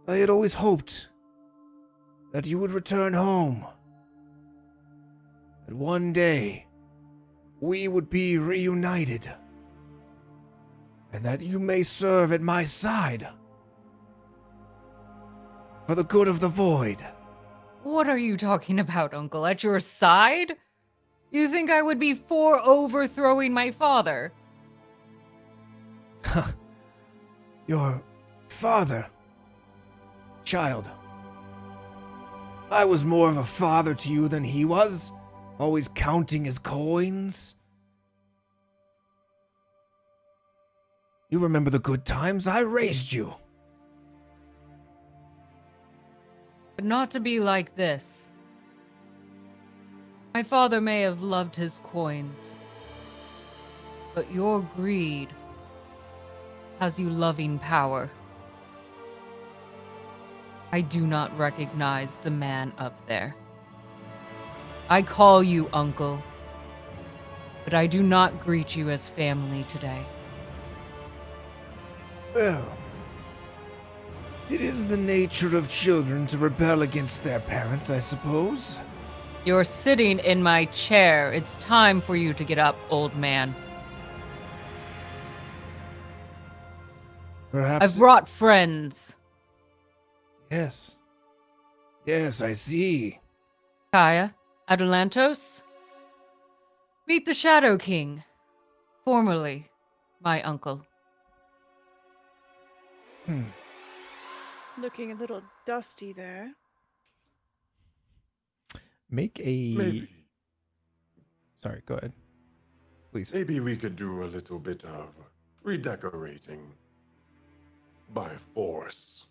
I had always hoped that you would return home. That one day we would be reunited. And that you may serve at my side. For the good of the void. What are you talking about, Uncle? At your side? You think I would be for overthrowing my father? Your father. Child. I was more of a father to you than he was, always counting his coins. You remember the good times I raised you. But not to be like this. My father may have loved his coins, but your greed has you loving power. I do not recognize the man up there. I call you uncle, but I do not greet you as family today. Well, it is the nature of children to rebel against their parents, I suppose. You're sitting in my chair. It's time for you to get up, old man. Perhaps. I've brought friends. Yes. Yes, I see. Kaya, Adelantos. Meet the Shadow King, formerly my uncle. Looking a little dusty there. Make a... Maybe. Sorry, go ahead. Please. Maybe we could do a little bit of redecorating. By force.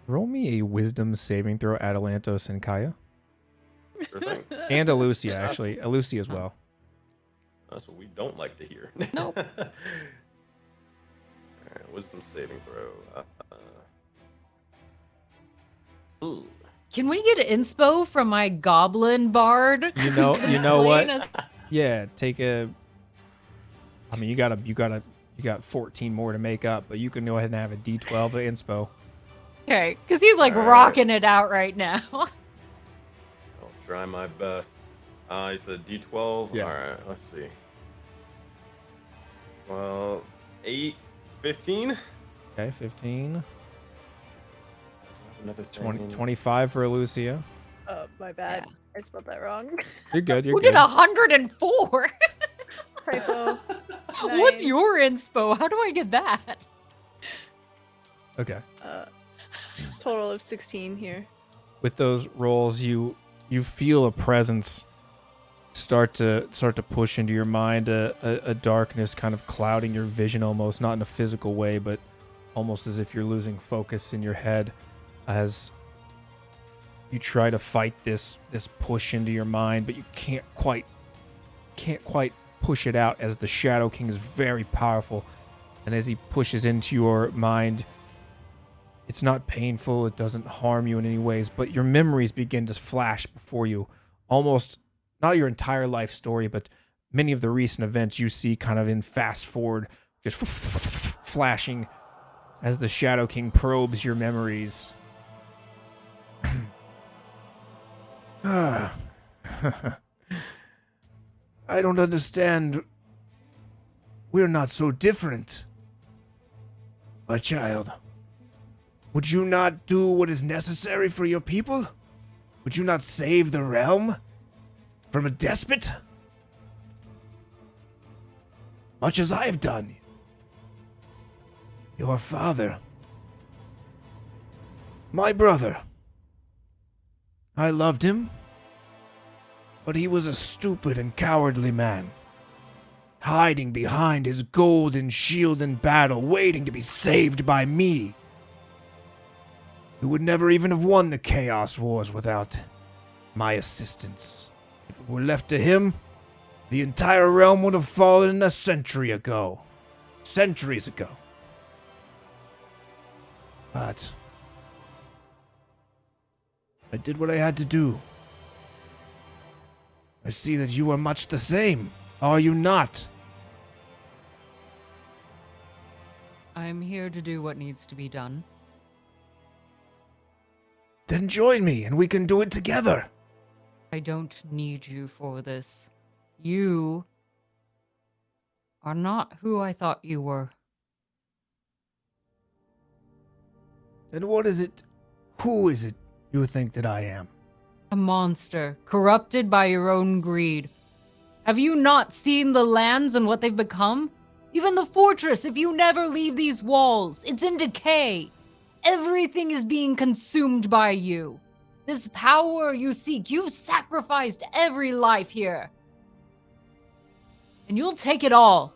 Roll me a wisdom saving throw, Adelantos and Kaya. Sure thing. And Alucia, actually. Alucia as well. That's what we don't like to hear. Nope. Alright, wisdom saving throw. Ooh. Can we get inspo from my goblin bard? You know what? Playing us- Yeah, take a... I mean, you got 14 more to make up, but you can go ahead and have a D12 of inspo. Okay, because he's like Alright. rocking it out right now. I'll try my best. You said D12? Yeah. Alright, let's see. Well, 8, 15? Okay, 15. Another 20, 25 for Alucia. Oh, my bad. Yeah. I spelled that wrong. You're good, you're Who good. did 104? Typo. What's Nice. your inspo? How do I get that? Okay. Total of 16 here. With those rolls, you feel a presence start to push into your mind, a darkness kind of clouding your vision almost, not in a physical way, but almost as if you're losing focus in your head as you try to fight this push into your mind, but you can't quite push it out, as the Shadow King is very powerful, and as he pushes into your mind, it's not painful, it doesn't harm you in any ways, but your memories begin to flash before you. Almost, not your entire life story, but many of the recent events you see kind of in fast forward, just flashing as the Shadow King probes your memories. I don't understand. We're not so different. My child. Would you not do what is necessary for your people? Would you not save the realm from a despot? Much as I've done. Your father. My brother. I loved him, but he was a stupid and cowardly man, hiding behind his golden shield in battle, waiting to be saved by me, who would never even have won the Chaos Wars without my assistance. If it were left to him, the entire realm would have fallen a century ago. Centuries ago. But I did what I had to do. I see that you are much the same, are you not? I'm here to do what needs to be done. Then join me and we can do it together. I don't need you for this. You are not who I thought you were. Then what is it? Who is it you think that I am? A monster, corrupted by your own greed. Have you not seen the lands and what they've become? Even the fortress, if you never leave these walls, it's in decay. Everything is being consumed by you. This power you seek, you've sacrificed every life here. And you'll take it all.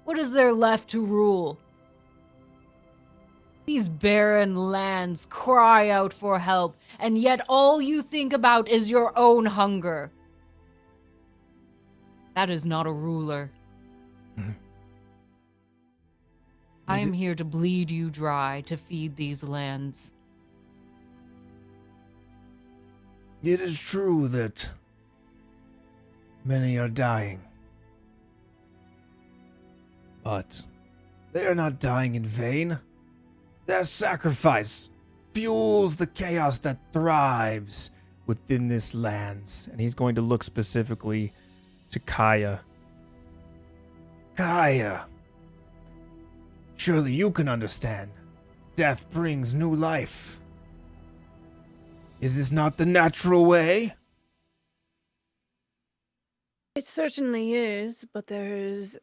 What is there left to rule? These barren lands cry out for help, and yet all you think about is your own hunger. That is not a ruler. I am here to bleed you dry to feed these lands. It is true that many are dying. But they are not dying in vain. Their sacrifice fuels the chaos that thrives within this lands. And he's going to look specifically to Kaya. Kaya, surely you can understand. Death brings new life. Is this not the natural way? It certainly is, but there's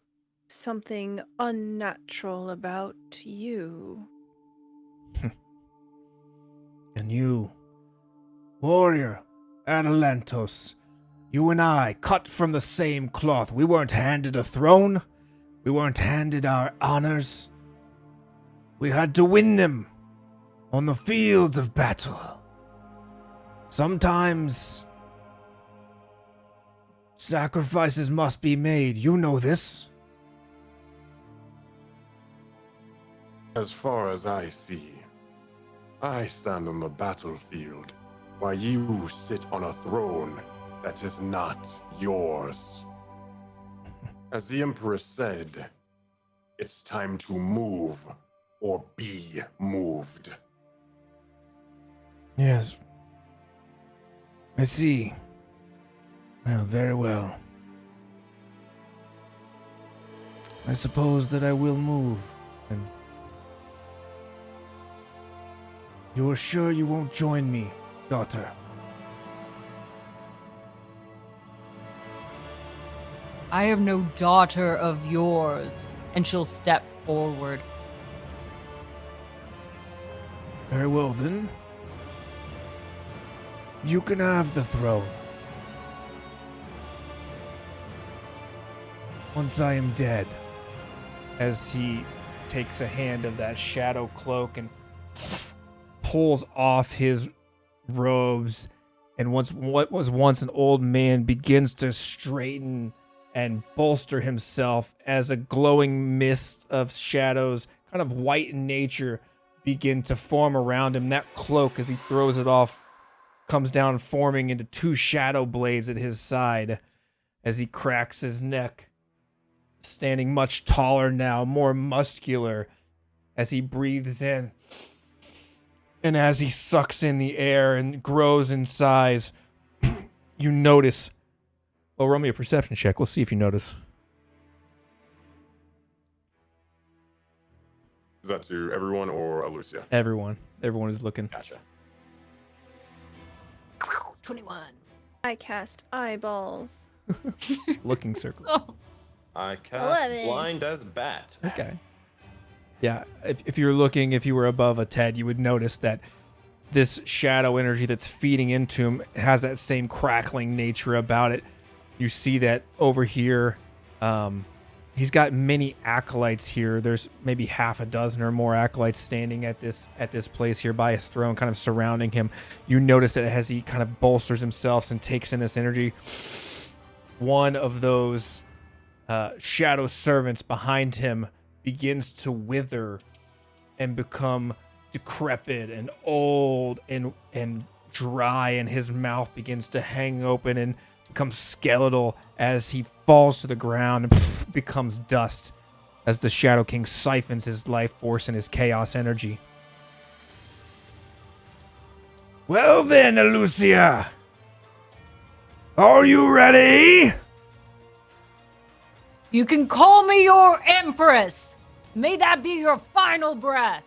something unnatural about you. And you, warrior, Atalantos, you and I, cut from the same cloth. We weren't handed a throne. We weren't handed our honors. We had to win them on the fields of battle. Sometimes sacrifices must be made. You know this. As far as I see, I stand on the battlefield while you sit on a throne that is not yours. As the Emperor said, it's time to move or be moved. Yes. I see. Well, very well. I suppose that I will move, and you are sure you won't join me, daughter? I am no daughter of yours. And she'll step forward. Very well then. You can have the throne. Once I am dead. As he takes a hand of that shadow cloak and pulls off his robes, and what was once an old man begins to straighten and bolster himself as a glowing mist of shadows, kind of white in nature, begin to form around him. That cloak, as he throws it off, comes down, forming into two shadow blades at his side as he cracks his neck, standing much taller now, more muscular, as he breathes in. And as he sucks in the air and grows in size, you notice. Well, roll me a perception check. We'll see if you notice. Is that to everyone or Alucia? Everyone is looking. Gotcha. 21. I cast eyeballs. Looking circle. Oh, I cast 11. blind as bat. Okay. Yeah, if you're looking, if you were above a Ted, you would notice that this shadow energy that's feeding into him has that same crackling nature about it. You see that over here. He's got many acolytes here. There's maybe half a dozen or more acolytes standing at this place here by his throne, kind of surrounding him. You notice that as he kind of bolsters himself and takes in this energy, one of those shadow servants behind him begins to wither and become decrepit and old and dry, and his mouth begins to hang open and becomes skeletal as he falls to the ground and becomes dust as the Shadow King siphons his life force and his chaos energy. Well then, Lucia. Are you ready? You can call me your Empress. May that be your final breath.